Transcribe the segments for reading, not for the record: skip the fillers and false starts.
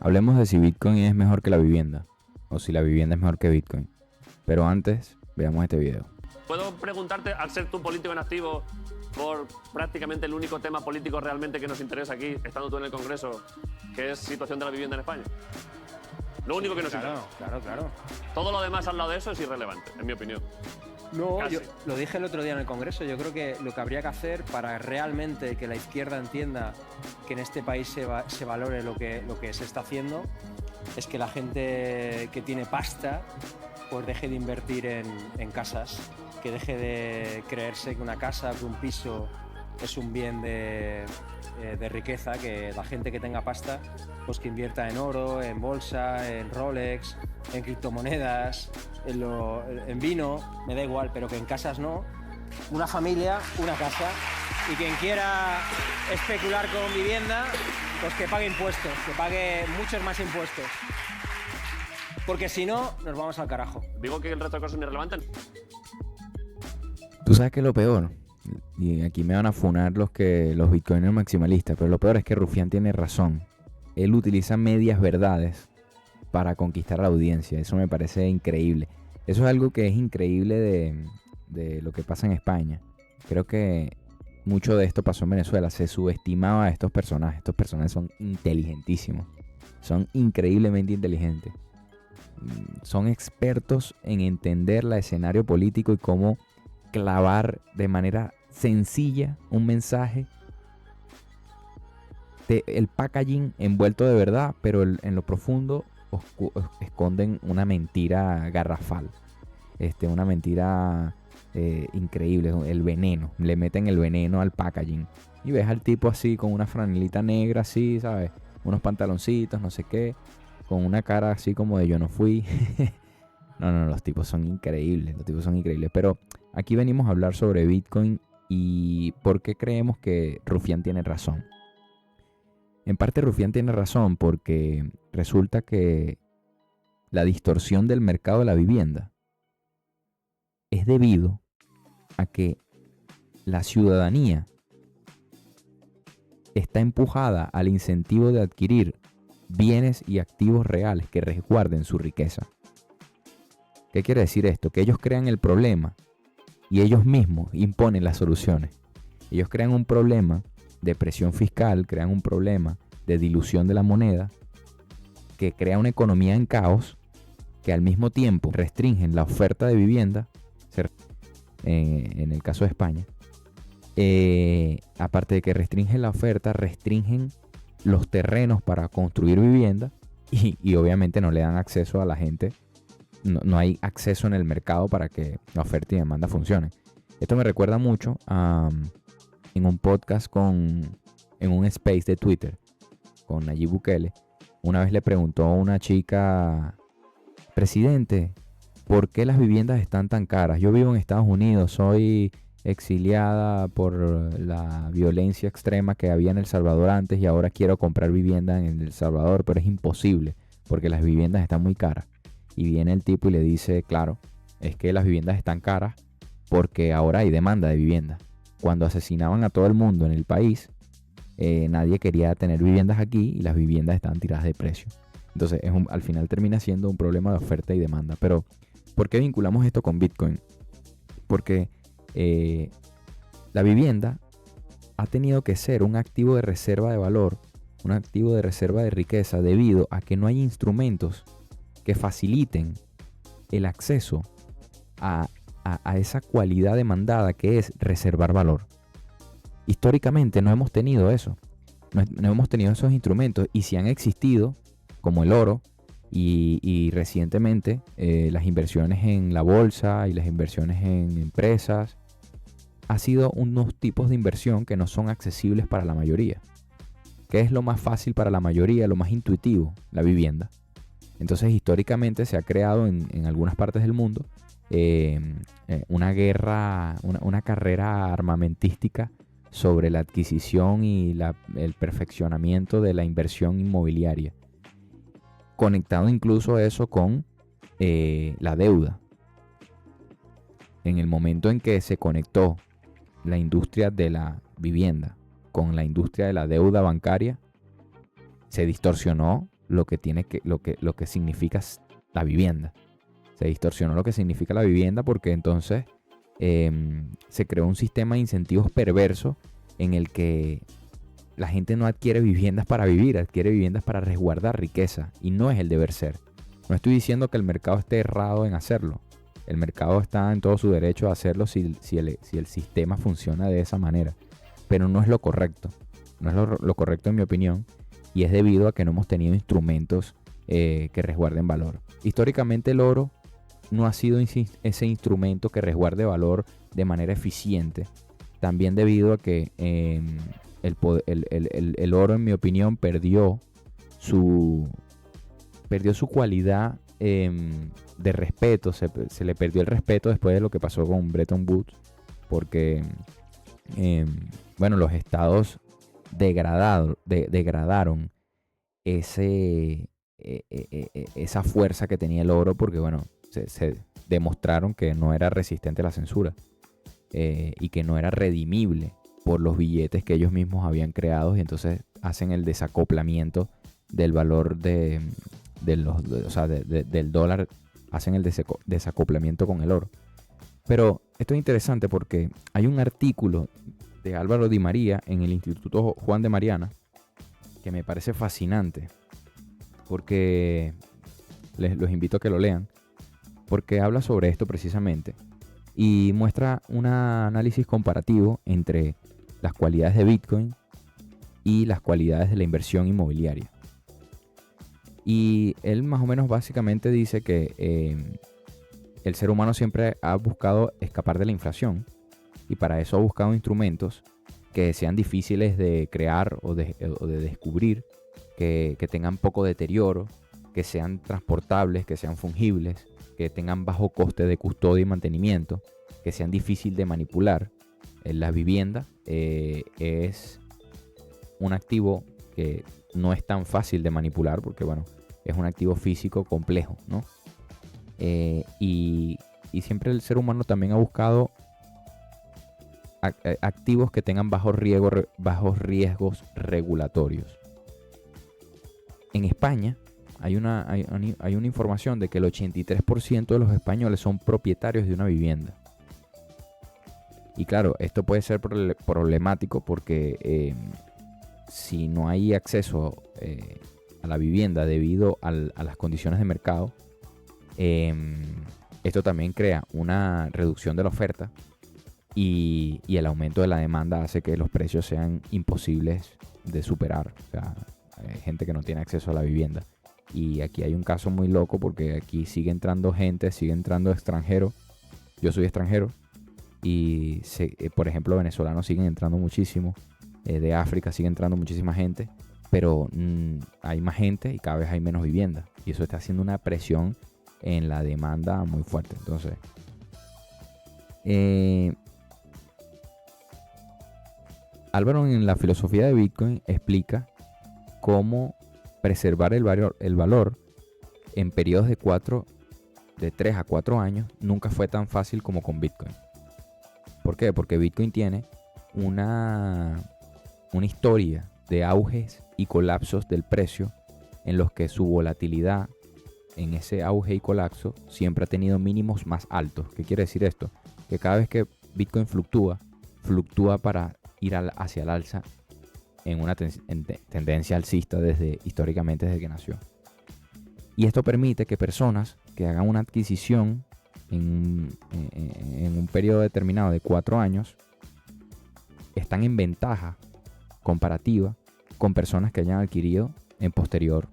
Hablemos de si Bitcoin es mejor que la vivienda o si la vivienda es mejor que Bitcoin. Pero antes, veamos este video. Puedo preguntarte, al ser tú político en activo, por prácticamente el único tema político realmente que nos interesa aquí, estando tú en el Congreso, que es situación de la vivienda en España. Lo único que nos interesa. Claro. Todo lo demás al lado de eso es irrelevante, en mi opinión. No, Casi. yo lo dije el otro día en el Congreso. Yo creo que lo que habría que hacer para realmente que la izquierda entienda que en este país se valore lo que se está haciendo es que la gente que tiene pasta pues deje de invertir en casas, que deje de creerse que una casa, que un piso es un bien de riqueza, que la gente que tenga pasta pues que invierta en oro, en bolsa, en Rolex, en criptomonedas, en vino, me da igual, pero que en casas no. Una familia, una casa, y quien quiera especular con vivienda, pues que pague impuestos, que pague muchos más impuestos. Porque si no, nos vamos al carajo. Digo que el resto de cosas son irrelevantes. ¿Tú sabes qué es lo peor? Y aquí me van a funar los bitcoiners maximalistas, pero lo peor es que Rufián tiene razón. Él utiliza medias verdades para conquistar a la audiencia. Eso me parece increíble. Eso es algo que es increíble de lo que pasa en España. Creo que mucho de esto pasó en Venezuela. Se subestimaba a estos personajes. Estos personajes son inteligentísimos. Son increíblemente inteligentes. Son expertos en entender el escenario político y cómo clavar de manera sencilla un mensaje, el packaging envuelto de verdad, pero en lo profundo esconden una mentira garrafal, una mentira increíble, el veneno, le meten el veneno al packaging y ves al tipo así con una franelita negra así, ¿sabes? Unos pantaloncitos, no sé qué, con una cara así como de yo no fui. No, los tipos son increíbles, pero aquí venimos a hablar sobre Bitcoin y por qué creemos que Rufián tiene razón. En parte Rufián tiene razón porque resulta que la distorsión del mercado de la vivienda es debido a que la ciudadanía está empujada al incentivo de adquirir bienes y activos reales que resguarden su riqueza. ¿Qué quiere decir esto? Que ellos crean el problema y ellos mismos imponen las soluciones. Ellos crean un problema de presión fiscal, crean un problema de dilución de la moneda, que crea una economía en caos, que al mismo tiempo restringen la oferta de vivienda, en el caso de España. Aparte de que restringen la oferta, restringen los terrenos para construir vivienda y obviamente no le dan acceso a la gente. No hay acceso en el mercado para que la oferta y demanda funcionen. Esto me recuerda mucho en un podcast en un space de Twitter con Nayib Bukele. Una vez le preguntó a una chica: presidente, ¿por qué las viviendas están tan caras? Yo vivo en Estados Unidos, soy exiliada por la violencia extrema que había en El Salvador antes y ahora quiero comprar vivienda en El Salvador, pero es imposible porque las viviendas están muy caras. Y viene el tipo y le dice: claro, es que las viviendas están caras porque ahora hay demanda de vivienda. Cuando asesinaban a todo el mundo en el país, nadie quería tener viviendas aquí y las viviendas estaban tiradas de precio. Entonces al final termina siendo un problema de oferta y demanda. Pero ¿por qué vinculamos esto con Bitcoin? Porque la vivienda ha tenido que ser un activo de reserva de valor, un activo de reserva de riqueza, debido a que no hay instrumentos que faciliten el acceso a esa cualidad demandada que es reservar valor. Históricamente no hemos tenido eso, no hemos tenido esos instrumentos, y si han existido, como el oro y recientemente las inversiones en la bolsa y las inversiones en empresas, ha sido unos tipos de inversión que no son accesibles para la mayoría. ¿Qué es lo más fácil para la mayoría, lo más intuitivo? La vivienda. Entonces históricamente se ha creado en algunas partes del mundo una guerra, una carrera armamentística sobre la adquisición y el perfeccionamiento de la inversión inmobiliaria, conectado incluso eso con la deuda. En el momento en que se conectó la industria de la vivienda con la industria de la deuda bancaria, se distorsionó lo que significa la vivienda. Se distorsionó lo que significa la vivienda porque entonces se creó un sistema de incentivos perverso en el que la gente no adquiere viviendas para vivir, adquiere viviendas para resguardar riqueza, y no es el deber ser. No estoy diciendo que el mercado esté errado en hacerlo. El mercado está en todo su derecho a hacerlo si el sistema funciona de esa manera. Pero no es lo correcto. No es lo correcto en mi opinión. Y es debido a que no hemos tenido instrumentos que resguarden valor. Históricamente el oro no ha sido ese instrumento que resguarde valor de manera eficiente. También debido a que el oro, en mi opinión, perdió su cualidad de respeto. Se le perdió el respeto después de lo que pasó con Bretton Woods, porque los estados degradaron esa fuerza que tenía el oro, porque se demostraron que no era resistente a la censura y que no era redimible por los billetes que ellos mismos habían creado, y entonces hacen el desacoplamiento del valor del dólar, hacen el desacoplamiento con el oro. Pero esto es interesante porque hay un artículo de Álvaro Di María en el Instituto Juan de Mariana que me parece fascinante, porque los invito a que lo lean, porque habla sobre esto precisamente y muestra un análisis comparativo entre las cualidades de Bitcoin y las cualidades de la inversión inmobiliaria. Y él más o menos básicamente dice que el ser humano siempre ha buscado escapar de la inflación, y para eso ha buscado instrumentos que sean difíciles de crear o de descubrir, que tengan poco deterioro, que sean transportables, que sean fungibles, que tengan bajo coste de custodia y mantenimiento, que sean difíciles de manipular. La vivienda es un activo que no es tan fácil de manipular porque es un activo físico complejo, ¿no? Y siempre el ser humano también ha buscado activos que tengan bajos riesgos regulatorios. En España hay una información de que el 83% de los españoles son propietarios de una vivienda. Y claro, esto puede ser problemático porque si no hay acceso a la vivienda debido a las condiciones de mercado, esto también crea una reducción de la oferta, y el aumento de la demanda hace que los precios sean imposibles de superar. O sea, hay gente que no tiene acceso a la vivienda. Y aquí hay un caso muy loco porque aquí sigue entrando gente, sigue entrando extranjeros. Yo soy extranjero y por ejemplo, venezolanos siguen entrando muchísimo. De África sigue entrando muchísima gente, pero hay más gente y cada vez hay menos vivienda. Y eso está haciendo una presión en la demanda muy fuerte. Entonces, Álvaro, en la filosofía de Bitcoin, explica cómo preservar el valor en periodos de 3 a 4 años nunca fue tan fácil como con Bitcoin. ¿Por qué? Porque Bitcoin tiene una historia de auges y colapsos del precio en los que su volatilidad en ese auge y colapso siempre ha tenido mínimos más altos. ¿Qué quiere decir esto? Que cada vez que Bitcoin fluctúa para ir hacia el alza en una tendencia alcista históricamente desde que nació. Y esto permite que personas que hagan una adquisición en un periodo determinado de 4 años están en ventaja comparativa con personas que hayan adquirido en posterior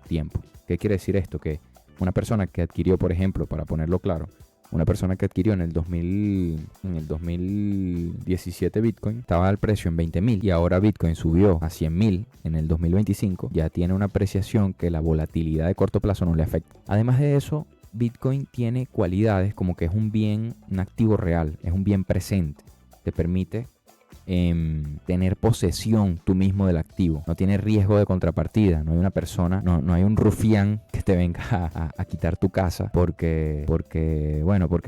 tiempo. ¿Qué quiere decir esto? Que una persona que adquirió, por ejemplo, para ponerlo claro, una persona que adquirió en el 2017 Bitcoin estaba al precio en 20.000 y ahora Bitcoin subió a 100.000 en el 2025. Ya tiene una apreciación que la volatilidad de corto plazo no le afecta. Además de eso, Bitcoin tiene cualidades como que es un activo real, es un bien presente. Te permite tener posesión tú mismo del activo. No tiene riesgo de contrapartida. No hay una persona, no hay un rufián que te venga a quitar tu casa porque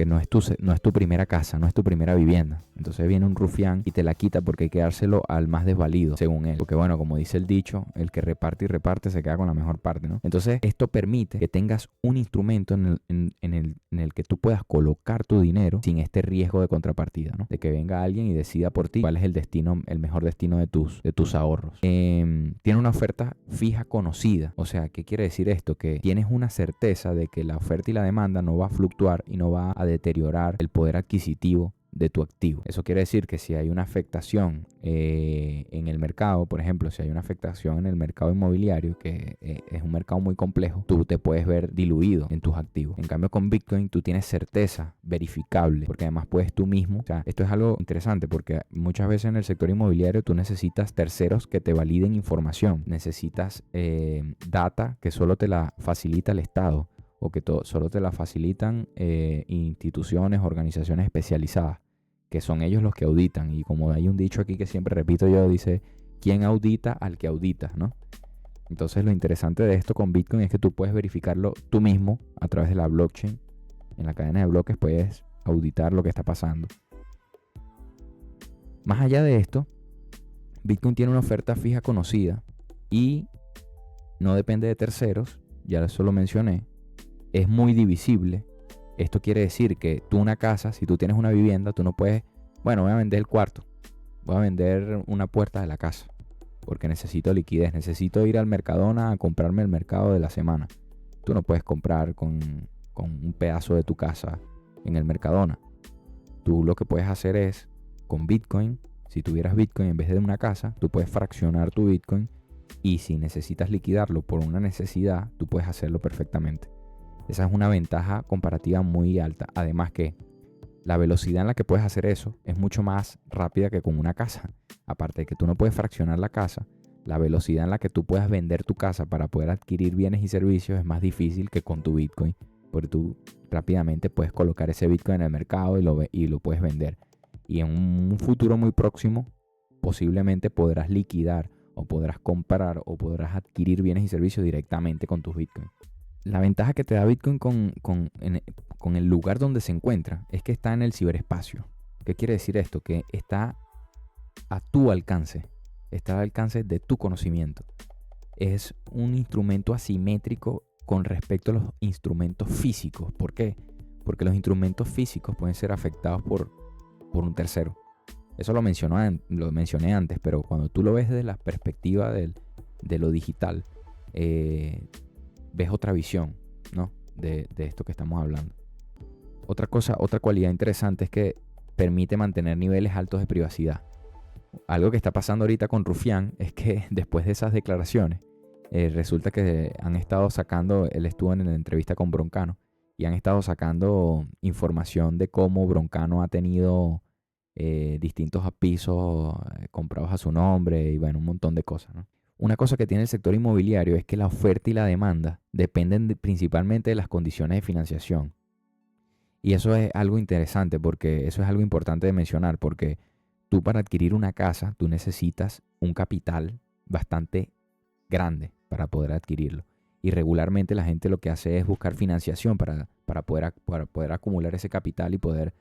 no es tu primera casa, no es tu primera vivienda. Entonces viene un rufián y te la quita porque hay que dárselo al más desvalido, según él. Porque bueno, como dice el dicho, el que reparte y reparte se queda con la mejor parte, ¿no? Entonces esto permite que tengas un instrumento en el que tú puedas colocar tu dinero sin este riesgo de contrapartida, ¿no? De que venga alguien y decida por ti cuál es el mejor destino de tus ahorros. Tiene una oferta fija conocida. O sea, ¿qué quiere decir esto? Que tienes una certeza de que la oferta y la demanda no va a fluctuar y no va a deteriorar el poder adquisitivo de tu activo. Eso quiere decir que si hay una afectación en el mercado, por ejemplo, si hay una afectación en el mercado inmobiliario, que es un mercado muy complejo, tú te puedes ver diluido en tus activos. En cambio, con Bitcoin tú tienes certeza verificable, porque además puedes tú mismo, o sea, esto es algo interesante porque muchas veces en el sector inmobiliario tú necesitas terceros que te validen información, necesitas data que solo te la facilita el Estado, o que solo te la facilitan instituciones, organizaciones especializadas, que son ellos los que auditan. Y como hay un dicho aquí que siempre repito yo, dice, ¿quién audita al que audita?, ¿no? Entonces lo interesante de esto con Bitcoin es que tú puedes verificarlo tú mismo a través de la blockchain. En la cadena de bloques puedes auditar lo que está pasando. Más allá de esto, Bitcoin tiene una oferta fija conocida y no depende de terceros, ya eso lo mencioné. Es muy divisible. Esto quiere decir que tú una casa, si tú tienes una vivienda, tú no puedes, bueno, voy a vender el cuarto, voy a vender una puerta de la casa, porque necesito liquidez, necesito ir al Mercadona a comprarme el mercado de la semana. Tú no puedes comprar con un pedazo de tu casa en el Mercadona. Tú lo que puedes hacer es, con Bitcoin, si tuvieras Bitcoin en vez de una casa, tú puedes fraccionar tu Bitcoin y si necesitas liquidarlo por una necesidad, tú puedes hacerlo perfectamente. Esa es una ventaja comparativa muy alta. Además que la velocidad en la que puedes hacer eso es mucho más rápida que con una casa. Aparte de que tú no puedes fraccionar la casa, la velocidad en la que tú puedas vender tu casa para poder adquirir bienes y servicios es más difícil que con tu Bitcoin. Porque tú rápidamente puedes colocar ese Bitcoin en el mercado y lo puedes vender. Y en un futuro muy próximo, posiblemente podrás liquidar o podrás comprar o podrás adquirir bienes y servicios directamente con tus Bitcoin. La ventaja que te da Bitcoin con el lugar donde se encuentra es que está en el ciberespacio. ¿Qué quiere decir esto? Que está a tu alcance, está al alcance de tu conocimiento. Es un instrumento asimétrico con respecto a los instrumentos físicos. ¿Por qué? Porque los instrumentos físicos pueden ser afectados por un tercero. Eso lo mencioné antes, pero cuando tú lo ves desde la perspectiva de lo digital, ves otra visión, ¿no? de esto que estamos hablando. Otra cualidad interesante es que permite mantener niveles altos de privacidad. Algo que está pasando ahorita con Rufián es que después de esas declaraciones, resulta que han estado sacando, él estuvo en la entrevista con Broncano, y han estado sacando información de cómo Broncano ha tenido distintos pisos comprados a su nombre y bueno, un montón de cosas, ¿no? Una cosa que tiene el sector inmobiliario es que la oferta y la demanda dependen principalmente de las condiciones de financiación. Y eso es algo interesante porque eso es algo importante de mencionar porque tú para adquirir una casa tú necesitas un capital bastante grande para poder adquirirlo. Y regularmente la gente lo que hace es buscar financiación para poder acumular ese capital y poder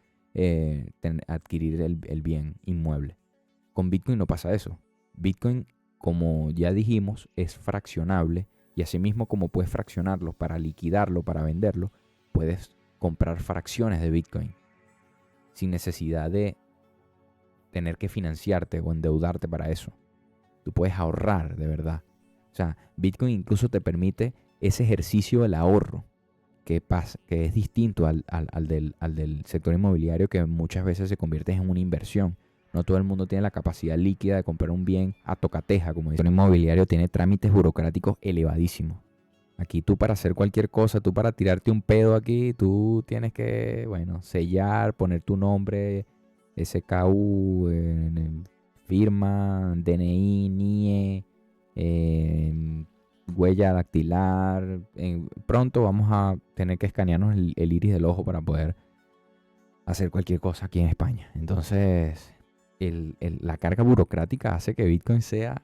adquirir el bien inmueble. Con Bitcoin no pasa eso. Bitcoin, como ya dijimos, es fraccionable y asimismo como puedes fraccionarlo para liquidarlo, para venderlo, puedes comprar fracciones de Bitcoin sin necesidad de tener que financiarte o endeudarte para eso. Tú puedes ahorrar de verdad. O sea, Bitcoin incluso te permite ese ejercicio del ahorro que es distinto al del sector inmobiliario, que muchas veces se convierte en una inversión. No todo el mundo tiene la capacidad líquida de comprar un bien a tocateja, como dice. El inmobiliario tiene trámites burocráticos elevadísimos. Aquí tú para hacer cualquier cosa, tú para tirarte un pedo aquí, tú tienes que, sellar, poner tu nombre, SKU, firma, DNI, NIE, huella dactilar. Pronto vamos a tener que escanearnos el iris del ojo para poder hacer cualquier cosa aquí en España. Entonces, la carga burocrática hace que Bitcoin sea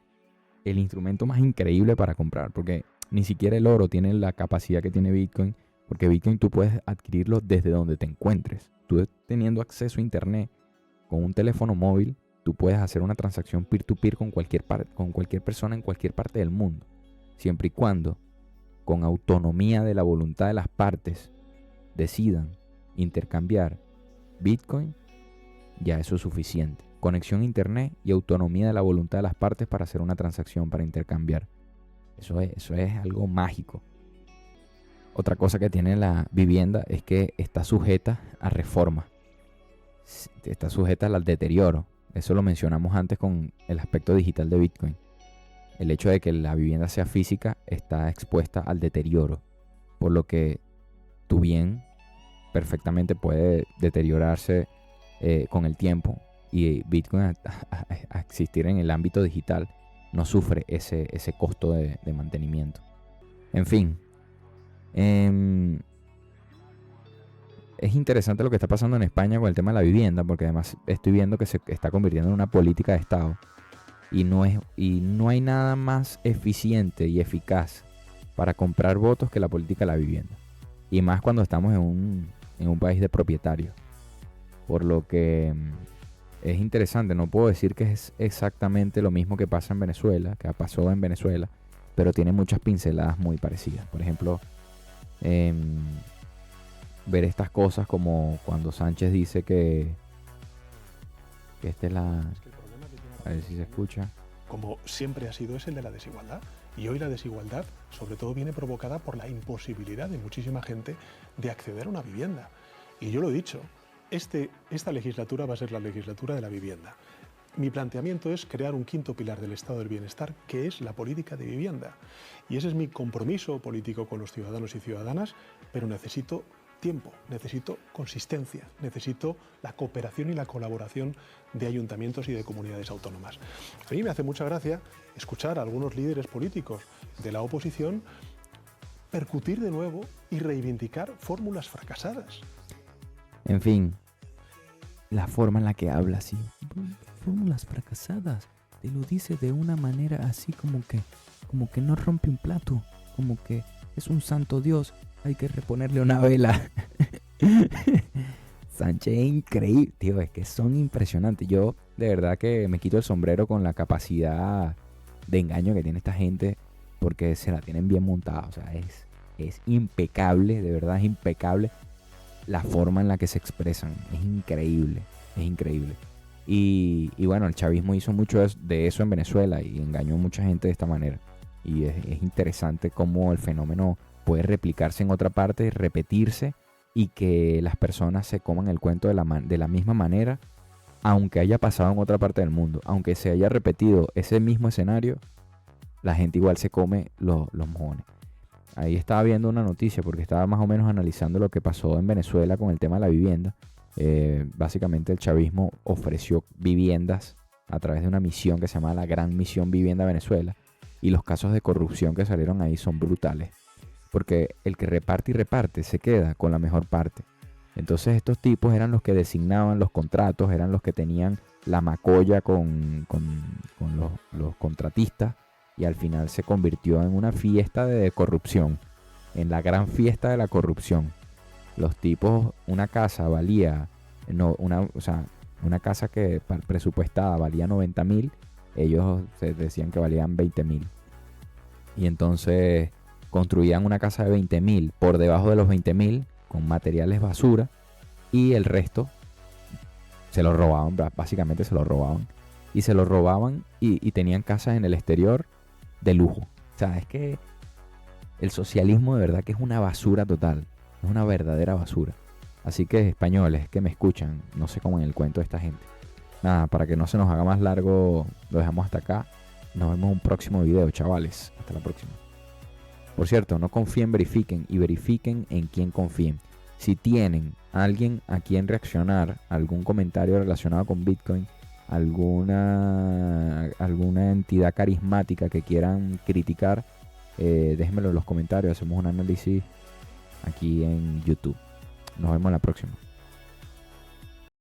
el instrumento más increíble para comprar, porque ni siquiera el oro tiene la capacidad que tiene Bitcoin, porque Bitcoin tú puedes adquirirlo desde donde te encuentres. Tú teniendo acceso a internet con un teléfono móvil, tú puedes hacer una transacción peer-to-peer con cualquier persona en cualquier parte del mundo, siempre y cuando con autonomía de la voluntad de las partes decidan intercambiar Bitcoin, ya eso es suficiente. Conexión a internet y autonomía de la voluntad de las partes para hacer una transacción, para intercambiar. Eso es algo mágico. Otra cosa que tiene la vivienda es que está sujeta a reforma. Está sujeta al deterioro. Eso lo mencionamos antes con el aspecto digital de Bitcoin. El hecho de que la vivienda sea física está expuesta al deterioro, por lo que tu bien perfectamente puede deteriorarse con el tiempo, y Bitcoin a existir en el ámbito digital no sufre ese costo de mantenimiento. En fin, es interesante lo que está pasando en España con el tema de la vivienda, porque además estoy viendo que se está convirtiendo en una política de Estado. Y no hay nada más eficiente y eficaz para comprar votos que la política de la vivienda. Y más cuando estamos en un país de propietarios. Por lo que es interesante. No puedo decir que es exactamente lo mismo que pasa en Venezuela, que pasó en Venezuela, pero tiene muchas pinceladas muy parecidas. Por ejemplo, ver estas cosas como cuando Sánchez dice que esta es la... A ver si se escucha. Como siempre ha sido, es el de la desigualdad. Y hoy la desigualdad, sobre todo, viene provocada por la imposibilidad de muchísima gente de acceder a una vivienda. Y yo lo he dicho, esta legislatura va a ser la legislatura de la vivienda. Mi planteamiento es crear un quinto pilar del estado del bienestar, que es la política de vivienda. Y ese es mi compromiso político con los ciudadanos y ciudadanas, pero necesito tiempo, necesito consistencia, necesito la cooperación y la colaboración de ayuntamientos y de comunidades autónomas. A mí me hace mucha gracia escuchar a algunos líderes políticos de la oposición percutir de nuevo y reivindicar fórmulas fracasadas. En fin, la forma en la que habla así, fórmulas fracasadas, te lo dice de una manera así como que no rompe un plato, como que es un santo Dios, hay que reponerle una vela. Sánchez es increíble, tío, es que son impresionantes. Yo de verdad que me quito el sombrero con la capacidad de engaño que tiene esta gente, porque se la tienen bien montada. O sea, es impecable, de verdad es impecable la forma en la que se expresan. Es increíble, es increíble. Y bueno, el chavismo hizo mucho de eso en Venezuela y engañó a mucha gente de esta manera. Y es interesante cómo el fenómeno puede replicarse en otra parte, repetirse, y que las personas se coman el cuento de la misma manera, aunque haya pasado en otra parte del mundo. Aunque se haya repetido ese mismo escenario, la gente igual se come los mojones. Ahí estaba viendo una noticia porque estaba más o menos analizando lo que pasó en Venezuela con el tema de la vivienda. Básicamente el chavismo ofreció viviendas a través de una misión que se llama la Gran Misión Vivienda Venezuela, y los casos de corrupción que salieron ahí son brutales, porque el que reparte y reparte se queda con la mejor parte. Entonces estos tipos eran los que designaban los contratos, eran los que tenían la macolla con los contratistas, y al final se convirtió en una fiesta de corrupción, en la gran fiesta de la corrupción. Los tipos, una casa valía, una casa que presupuestada valía 90.000, ellos se decían que valían 20.000. Y entonces construían una casa de 20.000 por debajo de los 20.000 con materiales basura, y el resto se lo robaban, básicamente se lo robaban. Y se lo robaban y tenían casas en el exterior de lujo. O sea, es que el socialismo de verdad que es una basura total. Es una verdadera basura. Así que, españoles que me escuchan, no sé cómo en el cuento de esta gente. Nada, para que no se nos haga más largo, lo dejamos hasta acá. Nos vemos en un próximo video, chavales. Hasta la próxima. Por cierto, no confíen, verifiquen, y verifiquen en quién confíen. Si tienen a alguien a quien reaccionar, algún comentario relacionado con Bitcoin, alguna entidad carismática que quieran criticar, déjenmelo en los comentarios. Hacemos un análisis aquí en YouTube. Nos vemos en la próxima.